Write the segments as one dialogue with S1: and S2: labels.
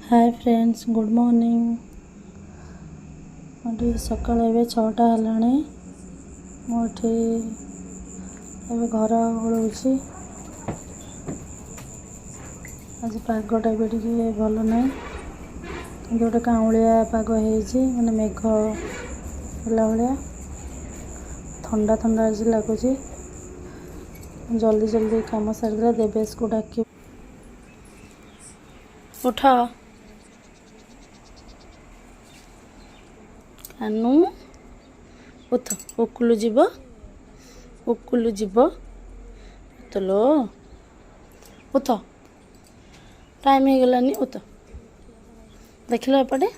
S1: Hi friends good morning. मोटे सकाल एवं 6टा है मोटे एवं घर ओलूची। आज पागटा भी टे भल ना गोटे काउलिया पाग मैंने मेघ होला भाया ठंडा ठंडा आज लगुच। जल्दी जल्दी कम सारी देवेश को डाक उठ कानू उठ उकुलु जीव उतलो उठ टाइम हो गलानी उठ देख लो एपटे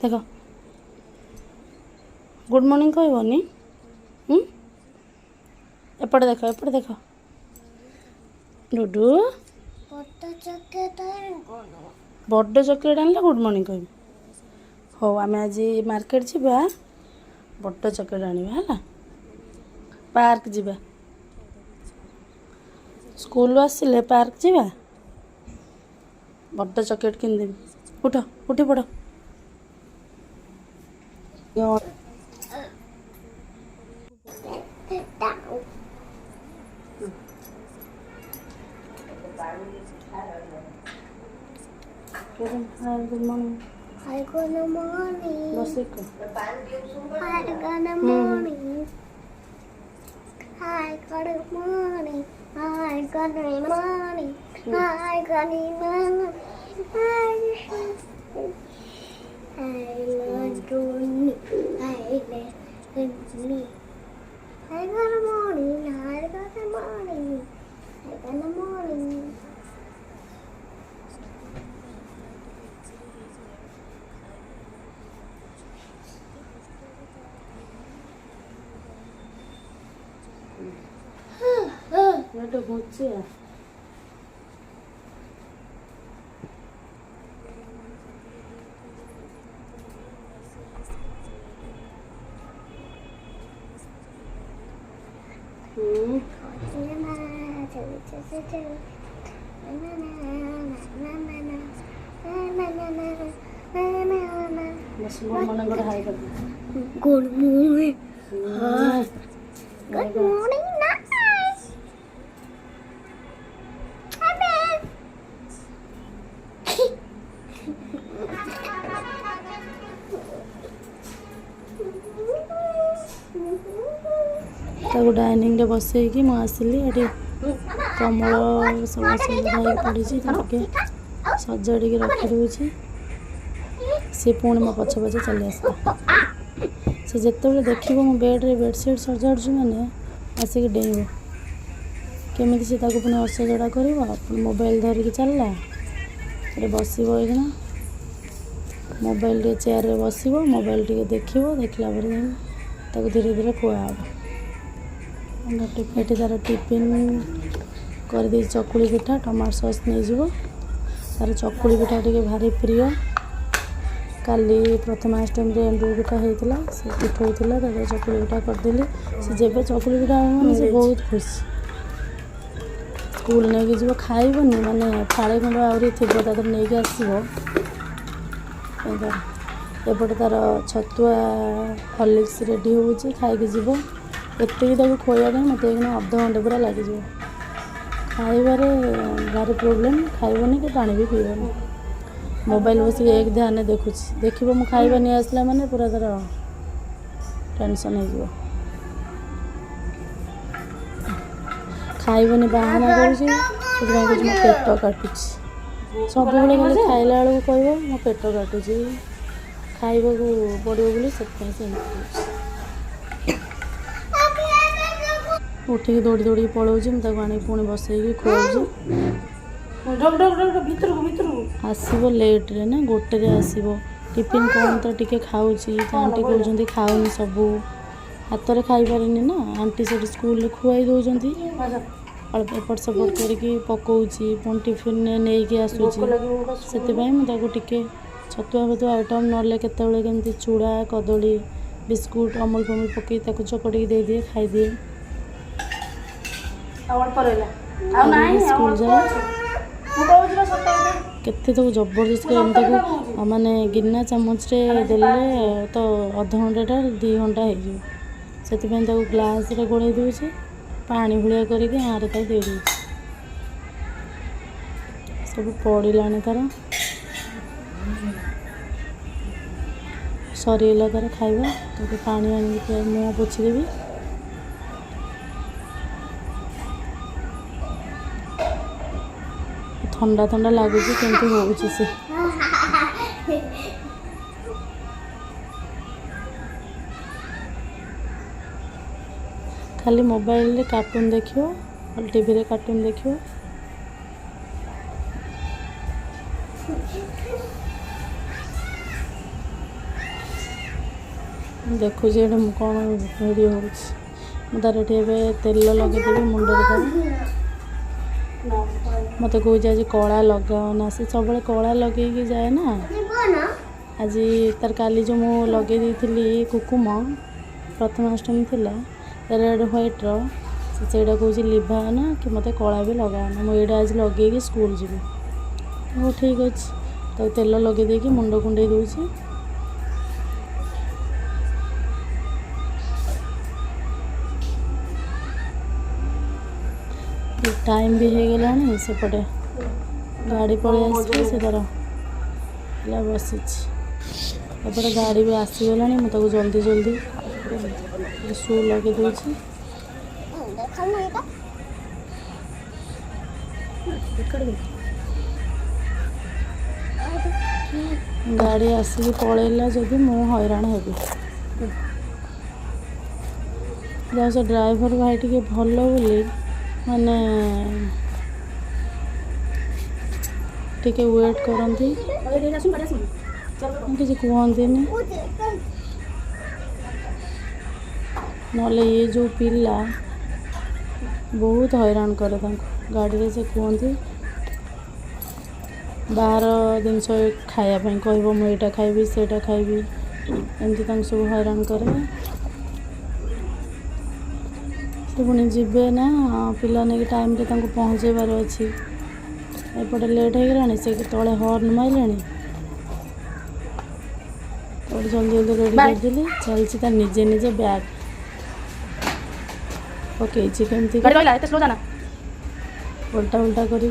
S1: देख गुड मॉर्निंग कहबनी एपटे देख डुडू बड़ चॉकलेट आनला गुड मॉर्निंग कह हो आम आज मार्केट जावा बड़ चॉकलेट आनिबा है पार्क जावा स्कूल आसिले पार्क जावा बड़ चॉकलेट किन देवी उठ उठी पड़ good morning
S2: Hi, good morning.
S1: बस एक
S2: Hi, good morning. Hi, good morning. Hi, good morning. Hi, good morning. I love you. I love me. Hi, good morning. Hi, good morning. Hi, good morning.
S1: तो घुचे बस मन गोटे high कर
S2: Good morning. Good morning, nice. Hi, babe.
S1: ताको dining रे बसैकी मु आसिली eighty कमल सब सजाई पड़ी के सजाड़ी के रखी दूची सी पुणी मो पछे पछे चली आसला से जिते देखो मो बेड रे बेडसीट सजाड़ी मैंने आसिक डेब केमी से पुणी असजड़ा कर मोबाइल धरिकी चलला ये बसना मोबाइल चेयर रे बस मोबाइल टे देख देखला धीरे धीरे खुआब ये तार टिफिन कर दे चकुली पिठा टमाटो सॉस नहीं तार चकुली पिठा टे भारी प्रिय काली प्रथमाष्टमी एंडुरी पिठा होता से पिठ होता तार चकुली पिठा करदेली से जब चकुली पिठा मैंने से बहुत खुशी स्कूल नहीं जीव खाइबनी माने फाड़े खंड आहरी थी नहीं आसो एपटे तार छतुआ हॉर्लिक्स रेडी हो खाई जीव एतिक खोया मत अध घंटे पूरा लगे खाइबारे भारी प्रोब्लेम खाइबनी कि पानी भी पीबनी मोबाइल बस एक ध्यान देखुची देखो मु खाइबा नहीं आसला माने पूरा तार टेंशन हो खाइबनी बाहाना कर पेट काटुची सब खाली खाइला बेलू कह मो पेट काटुची खाइबा पड़ो बोली से उठिक दौड़ी दौड़ी पलाऊँ मुझे पुणी बसैकी खुआऊँ आसब लेट रे ना गोटे आसब टिफिन कौन तो टी खाऊँ आंटी कहते खाऊनी सबू हाथ में खाई पारे ना आंटी से स्कूल खुआई दौरान अल्प एपट सेपट करके पकाऊँगी पुणी टिफिन नहीं आसूसी से मुझे छतुआ फतुआ आइटम ना केत चूड़ा कदली बिस्कुट अमूल फमूल पकई चकटी दे दिए खाई दिए स्कूल जाए केते तो जबरदस्त कर माने गिना चामच रे देले तो अध घंटा 2 घंटा हो से ग्लास रे गोड़े दूचे पानी भलिया करके आरे दे दूचे सब पड़ाने तार सरीगला तार खाଇବା तो पानी आनिक मुँह पोछीदेवी ठंडा ठंडा लगुच केमती हो से खाली मोबाइल रे कार्टून देखियो और टीवी रे कार्टून देखियो देखो जे कौन वीडियो हो तार तेल लगेदेवी मुंड मत कहे आज कला लगाओना से सब कला लगे जाए ना आज तार काली जो मु लगे दी कुकुम प्रथमाष्टमी थी रेड व्हाइट से कौच लिभाना कि मत कला भी लगाना मुझे आज लगे स्कूल जी हो ठीक अच्छे तो तेल लगे देकी मुंड कुंडे दूसरी टाइम भी हो गलानी सेपटे गाड़ी पड़े आस से तार बसी एपटे गाड़ी भी आसीगला मुझे जल्दी जल्दी शू लगे दूसरी गाड़ी आसिक पलैला जदि मु हैरान हेबी जहाँ से ड्राइवर भाई टे भल बोली माने टिके वेट करती किसी कहती नले ये जो पिला बहुत हैरान करे गाड़ी से कहती बाहर जिनस खायापी कह मुझा खाइबी सेटा खाइबी एमती सब हैरान करे से पुणी जीवे ना पिला नहीं टाइम रे पहुँचेबार अच्छी एपटे लेट हो गलानी से तले हॉर्न मारे तो जल्दी जल्दी रेडी करदेली चलती निजे निजे बैग पकई केमती उल्टा उल्टा करी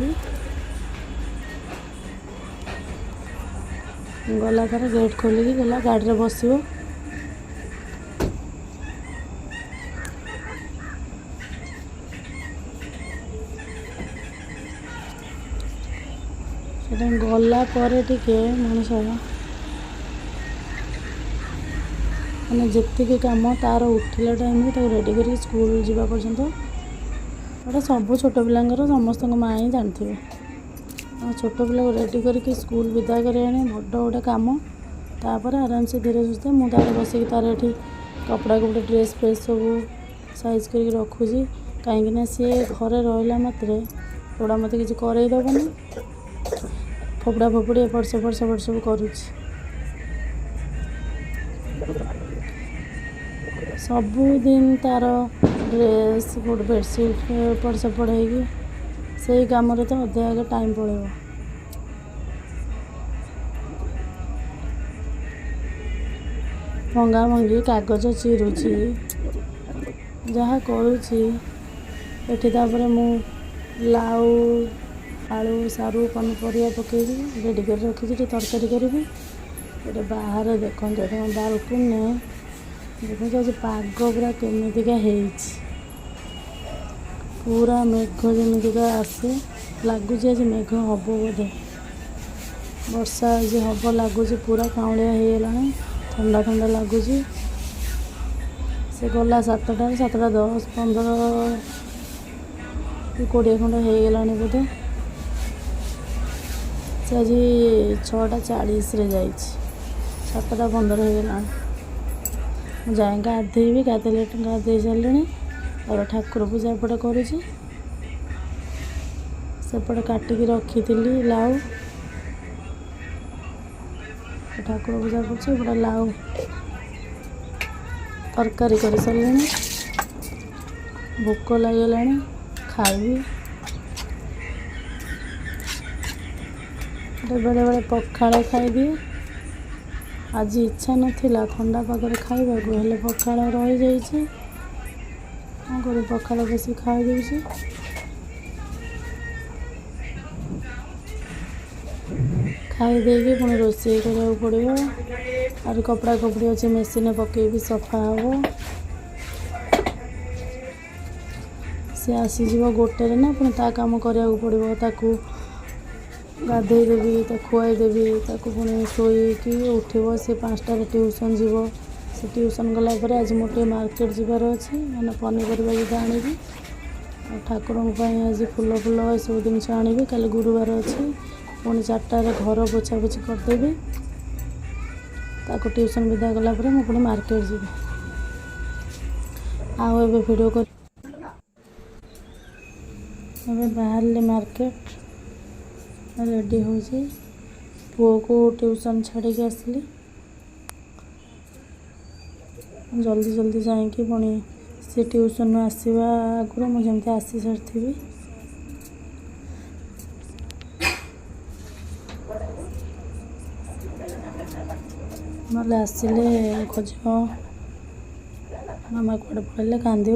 S1: गला तार गेट खोलिकी गला गाड़ी रे बसिबो गला टिके मनीष मैंने जी कम तार उठिला टाइम तो रेडी कर स्कूल जावा पर्यंत गोटे सब छोट पिलांर समस्त माँ ही जानते छोट पिला रेडी करके स्कूल विदा कर बड़ गोटे कम तापर आराम से धीरे सुस्थे मुझे बस तार ये कपड़ा कपड़े ड्रेस फ्रेस सब साइज कर रखुची कहीं सी घरे रहा मात्रे थोड़ा मत किसी करदेवनी फोपड़ा फोपड़ी एपट सेपट सब करुच्ची सबुदिन तार ड्रेस गोटे बेडसीट एपट सेपट हो से कम तो अधे आगे टाइम पड़ेगा भंगा भंगी कागज चिरुची जहाँ करुच्ची एटी मु लाउ आलू सारू पनीपरिया पकईबी रेडी कर रखी तरकारी करी ये बाहर देख बालकुनी देखो आज पाग पूरा केमितिका पूरा मेघ जमीका आसे लगुच आज मेघ हम बोधे वर्षा आज हम लगुच पूरा काउलिया हो ठंडा ठंडा लगुच से गला 7टा 7टा 10 15 20 खंड हो गलानी बोधे से आज 6टा 40 रे 7टा 15 हो गला जाए गाधेबी गाधे सारे और ठाकुर पूजा एपटे करुँची सेपटे काटिकी रखी लाउ ठाकुर पूजा कर लाउ तरकारी कर सारे भोक लगे खाइबी बेले बेले पखाड़ खाइदिए। आज इच्छा नथिला ठंडा पागरे खाइबाकू हेले पखाड़ रही जाइए कौन कर पखाड़ बेसी खाई दूसरी खाई देगी पुणी रोषे कराया पड़ो और कपड़ा कपड़ी अच्छे मेसीन पकई सफा हम सी आसीज गोटे ना पुणी ता काम करा पड़ो ताकू गाधे देवी खुआई देवी पुणी शोईकी उठब से 5टार ट्यूशन जीव से ट्यूशन गलापर आज मोटे मार्केट जीवार अच्छे मैंने पनीपरिया भी आनी ठाकुर आज फूल फूल ये सब जिन आनी कल गुरुवार अच्छे पुणी 4टार घर पोछा पोछी करदेवी ताको ट्यूशन विदा गलापर मुझे पुणी मार्केट जी आउ वीडियो कर बाहर मार्केट रेडी हो पुओ को ट्यूशन छाड़ी आसली जल्दी जल्दी जाइए पुणी से ट्यूशन आसवा आगुरी मुझे आसी सारी ना आसिले खोज मामा कड़े पड़े कांद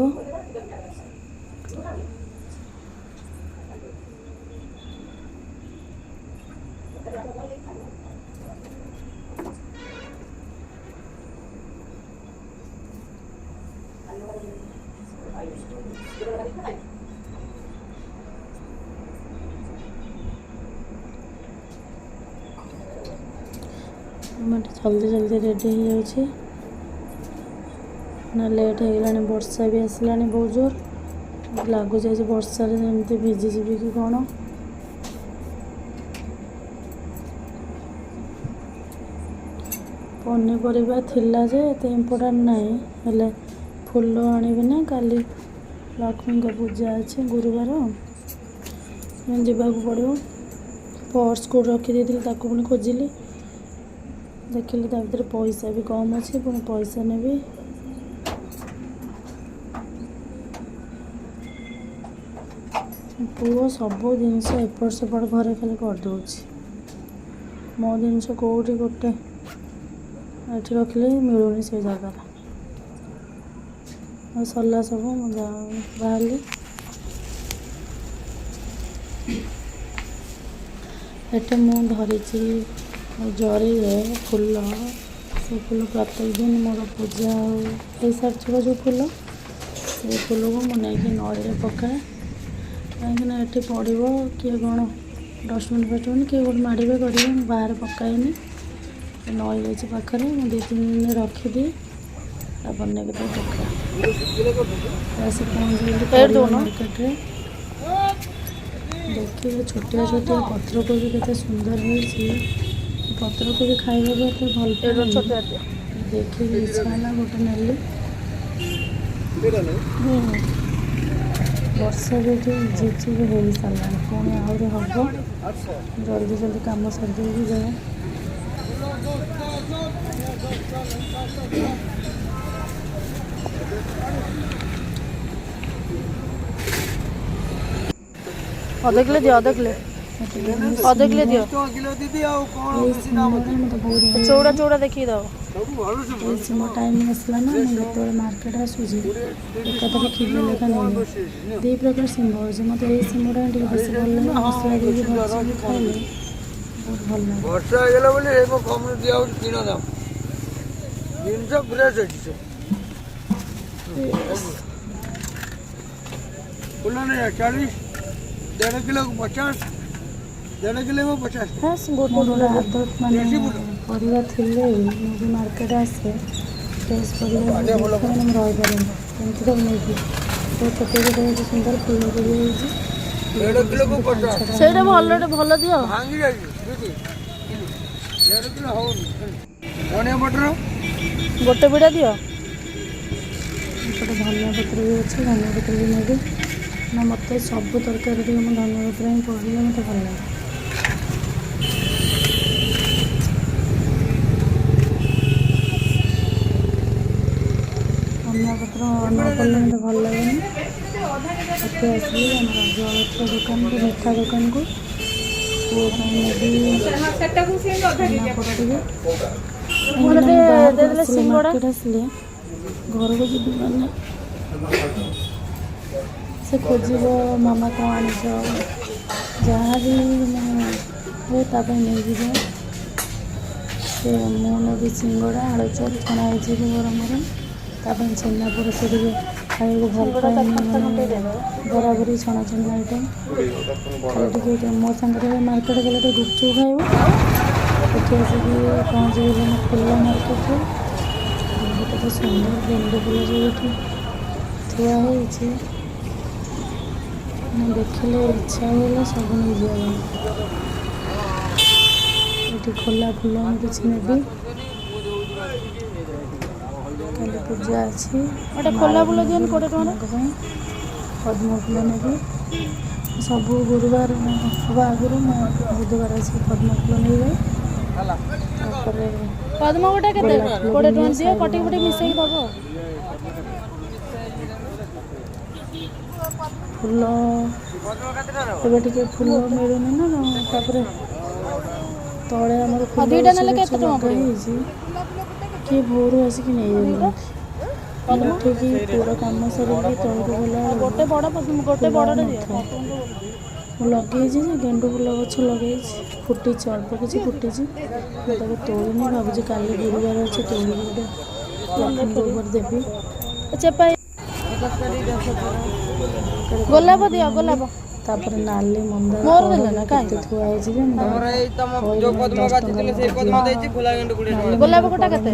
S1: जल्दी जल्दी रेडी हो जाए ना लेट हो गलानी वर्षा भी आसलानी बहुत जोर लगुच आज वर्षा जमी भिजिजी कि कौन पनीपरिया थिला जे एत इम्पोर्टाट नहीं हेले फूल आनिबे ना काली लक्ष्मी का पूजा अच्छे गुरुवार जावाक पड़ो पर्स को रखी पुणी खोजिली देखिली भर पैसा भी कम अच्छे पुणी पैसा ने पुओ सब जिनस एपट सेपट घर खाली करदे मो जिनस कौटी गोटे ये रखिले मिलूनी से जगार सरला सब बाहर एटे मु धरी जरी फूल से फूल प्रत्येक दिन मोर पूजा हो सारी जो फूल से फूल को मुझे नई पकाए कहीं ये पड़ो किए कौन डस्टबिन फस्टबिन किए गोटे माड़े करेंगे बाहर पकाएनि नई जाइए पाखे मैं 2-3 दिन रखिदी बन के पका मार्केट देखिए छोटिया छोटिया पत्र को भी केते सुंदर होती पत्र को भी खाइबा एत भल देखिए इच्छा है गोटे नेली वर्षा भी झिपझिप हो सारा पुणी आहरी हम जल्दी जल्दी कम सारी भी जाए अध किलो दियो अध किलो दियो चौड़ा चौड़ा देखिए दो सिम टाइम आसला ना मुझे मार्केट आसूसी एकाथर किलो लेखा नहीं 2 प्रकार सिम अच्छे मत ये सिमटा बेस भल लगे मसला देवी खाइले बहुत भल लगे
S3: वर्षा गला बोले एको कम दिया किना दाम 300 फ्रेश है बोला नहीं 40 1.5 किलो को 50 1.5 किलो को 50
S1: हाँ गोटे आदत माने परिवा थिले मुझे मार्केट आसे फ्रेश परिवा मैंने रही पारे कमी तो नहीं तो छोटे छोटे सुंदर फूल को भी
S3: 1.5 किलो को 50
S1: से भल दियो
S3: भांगी जाई दीदी 1.5 किलो हो धनिया पटर
S1: गोटे बिड़ा दियो गोटे धनिया पत्र भी अच्छे धनिया पत्र भी नेबी ना मत सब तरकारी टे मैं धनिया पत्र ही पड़े मत भल लगे धनिया पत्र न पड़े मत भल लगे आसली जलखिया दुकान को मीठा दुकान को ପୁଅ ପାଇଁ ନେବି ମାର୍କେଟ ଆସିଲେ ଘରକୁ ଯିବି ମାନେ ସେ ଖୋଜିବ ମାମା କ'ଣ ଆଣିଛ, ଯାହା ବି ମାନେ ହୁଏ ତା ପାଇଁ ନେଇଯିବ। ସେ ମୁଁ ନେବି ସିଙ୍ଗଡ଼ା, ଆଳୁଚପ ଛଣା ହେଇଛି ଗରମ ଗରମ, ତା ପାଇଁ ଛେନାପୋଡ଼ ସେ ଟିକେ ଖାଇବାକୁ ଭଲ ପାଏନି, ମାନେ ବରାବରି ଛଣାଛଣି ଆଇଟମ୍। ଖାଲି ଟିକେ ମୋ ସାଙ୍ଗରେ ମାର୍କେଟ ଗଲେ ଟିକେ ଗୁପଚୁପ ଖାଇବ। ଏଠି ଆସିକି ପହଞ୍ଚିଗଲି ନା ଫୁଲ ମାର୍କେଟରେ। କେତେ ସୁନ୍ଦର ଗେଣ୍ଡୁ ଫୁଲ ସବୁ ଏଠି ଥୁଆ ହେଇଛି, ମାନେ ଦେଖିଲେ ଇଚ୍ଛା ହୁଏ ସବୁ ନେଇଯିବା ପାଇଁ। ଏଠି ଖୋଲା ଫୁଲ ମୁଁ କିଛି ନେବି, କାଲି ପୂଜା ଅଛି। ଗୋଟେ ଖୋଲା ଫୁଲ ଦିଅନି 20 ଟଙ୍କା ପାଇଁ। ପଦ୍ମ ଫୁଲ ନେବି, ସବୁ ଗୁରୁବାର ହେବା ଆଗରୁ ମୁଁ ବୁଧବାର ଆସିକି ପଦ୍ମ ଫୁଲ ନେଇଯାଏ। ତାପରେ
S4: ପଦ୍ମ ଗୋଟେ କେତେ 20 ଟଙ୍କା ଦିଅ, କଟିକି ଫଟିକି ମିଶେଇକି ଦବ।
S1: ଫୁଲ ଏବେ ଟିକେ ଫୁଲ ମିଳୁନି ନା, ତାପରେ ତଳେ ଆମର ଫୁଲ
S4: ଦିଟା ନେଲେ
S1: ଗଛ
S4: କେତେ ଟଙ୍କା
S1: ଲଗା ହେଇଛି, କିଏ ଭୋରୁ ଆସିକି ନେଇଯାଉଛନ୍ତି। ଉଠିକି ପୁରା କାମ ସାରିକି ତଳକୁ ଗଲା
S4: ଗୋଟେ ବଡ଼ ଗୋଟେ ବଡ଼ଟେ ଦିଅ।
S1: ମୁଁ ଲଗେଇଛି ଯେ ଗେଣ୍ଡୁ ଫୁଲ ଗଛ ଲଗେଇଛି, ଫୁଟିଛି ଅଳ୍ପ କିଛି ଫୁଟିଛି। ମୁଁ ତାକୁ ତୋଳିନି, ଭାବୁଛି କାଲି ଗୁରୁବାର ଅଛି ତୋଳିକି ଗୋଟେ ଲକ୍ଷ୍ମୀଙ୍କ ଉପରେ ଦେବି।
S4: ଚେପା ଗୋଲାପ ଦିଅ, ଗୋଲାପ।
S1: ତାପରେ ନାଲି ମନ୍ଦାର
S4: ମୋର ଦେଲେ ନା କାଇଁ
S1: କେତେ ଥୁଆ ହେଇଛି ଯେ
S4: ଗୋଲାପ ଗୋଟା କେତେ?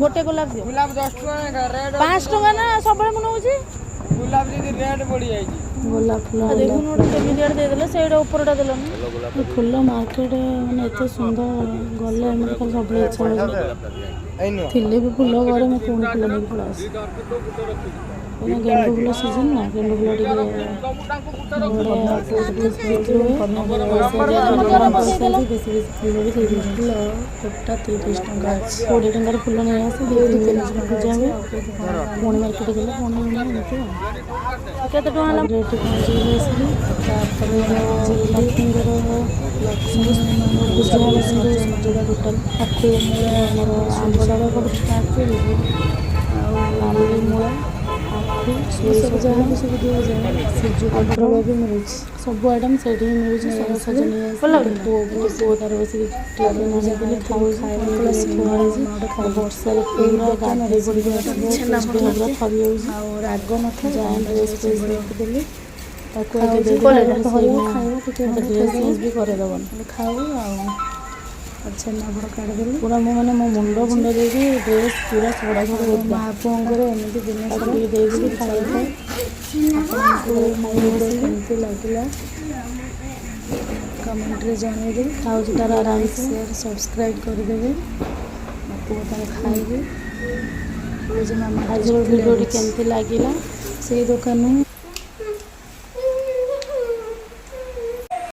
S4: ଗୋଟେ ଗୋଲାପ ଦିଅ। 5 ଟଙ୍କା ନା ସବୁବେଳେ ମୁଁ ନେଉଛି।
S3: ଗୋଲାପ ଯଦି ରେଟ୍ ବଢ଼ିଯାଇଛି।
S1: ଗୋଲାପ ଫୁଲ
S4: ଦେଖୁନ ଗୋଟେ କେମିତି ଦେଇଦେଲେ, ସେଇଟା ଉପରଟା ଦେଲନି।
S1: ଫୁଲ ମାର୍କେଟ ମାନେ ଏତେ ସୁନ୍ଦର, ଗଲେ ଏମିତି ଖାଲି ସବୁବେଳେ ଇଚ୍ଛା ହେଉଛି। ଥିଲେ ବି ଫୁଲ ଘରେ ମୁଁ ପୁଣି ଫୁଲ ନେଇକି ପଳେଇ ଆସେ। ଗେଣ୍ଡୁ ଫୁଲ ସିଜନ୍ ନା, ଗେଣ୍ଡୁ ଫୁଲ ଟିକେ ବଢ଼ିଆ ବିକ୍ରି ହୁଏ। ବେଶୀ ଫୁଲ ବି ଦେଇଦେଉଛନ୍ତି। ଫୁଲ ଗୋଟା 30 ଟଙ୍କା ଅଛି। 20 ଟଙ୍କାର ଫୁଲ ନେଇ ଆସେ, 2-3 ଦିନ ପୂଜା ହୁଏ। ପୁଣି ମାର୍କେଟ ଗଲେ ପୁଣି ଏମିତି ଆଉ।
S4: କେତେ ଟଙ୍କା ହେଲା?
S1: ଏଠି ପହଞ୍ଚିକି ଆସିଲି। ତାପରେ ଲକ୍ଷ୍ମୀଙ୍କର ପୂଜା ହେଲା କିନ୍ତୁ ସଜଡ଼ା ଟୋଟାଲ ଆଖୁ ମୂଳା, ଆମର ଆମ୍ବ ଡାଳ ଷ୍ଟାର୍ଟ କରିକି ଆଉ ନାଲି ମୂଳା, ଆଖୁ ସବୁ ଯାହା ବି ସବୁ ଦିଆଯାଏ, ସିଜୁ ପତ୍ର ବି ମିଳୁଛି। ସବୁ ଆଇଟମ୍ ସେଇଠି ହିଁ ମିଳୁଛି। ସବୁ ସଜ ନେଇ ଆସିଲି। ପୁଅ ତାର ବସିକି ଟିଫିନ୍ ଆଣିଥିଲି ଖାଉଛି। ଥୁଆ ହେଇଛି। ବର୍ଷାରେ ପୁରା ଗାଧୋଇ ପଡ଼ିକି ପୁରା ଥରି ଯାଉଛି। ଆଉ ରାଗ ନଥାଏ, ଯାଏ ଡ୍ରେସ୍ ଫ୍ରେସ୍ ରଖିଦେଲି, ତାକୁ ଆଗେ ଦେଇଦେଲି। ଡ୍ରେସ୍ ଚେଞ୍ଜ ବି କରେଇଦେବନି, ଖାଉ ଆଉ ଛେନାପୋଡ଼ କାଢ଼ିଦେଲି। ପୁରା ମୁଁ ମାନେ ମୋ ମୁଣ୍ଡ ଦେଇକି ଡ୍ରେସ୍ ପୁରା ସଡ଼ା ସଡ଼ି ମା ପୁଅଙ୍କର ଏମିତି ଦିନ ସାରା ଟିକେ ଦେଇକି ଖାଇଥାଏ। ଆପଣଙ୍କୁ ମୋ ଭିଡ଼ିଓ କେମିତି ଲାଗିଲା କମେଣ୍ଟରେ ଜଣାଇଦେବେ। ଖାଉଛି ତାର ଆରାମସେ, ସେୟାର ସବସ୍କ୍ରାଇବ୍ କରିଦେବେ। ମୋ ପୁଅ ତାର ଖାଇବେ। ଆଜିର ଭିଡ଼ିଓଟି କେମିତି ଲାଗିଲା, ସେଇ ଦୋକାନରୁ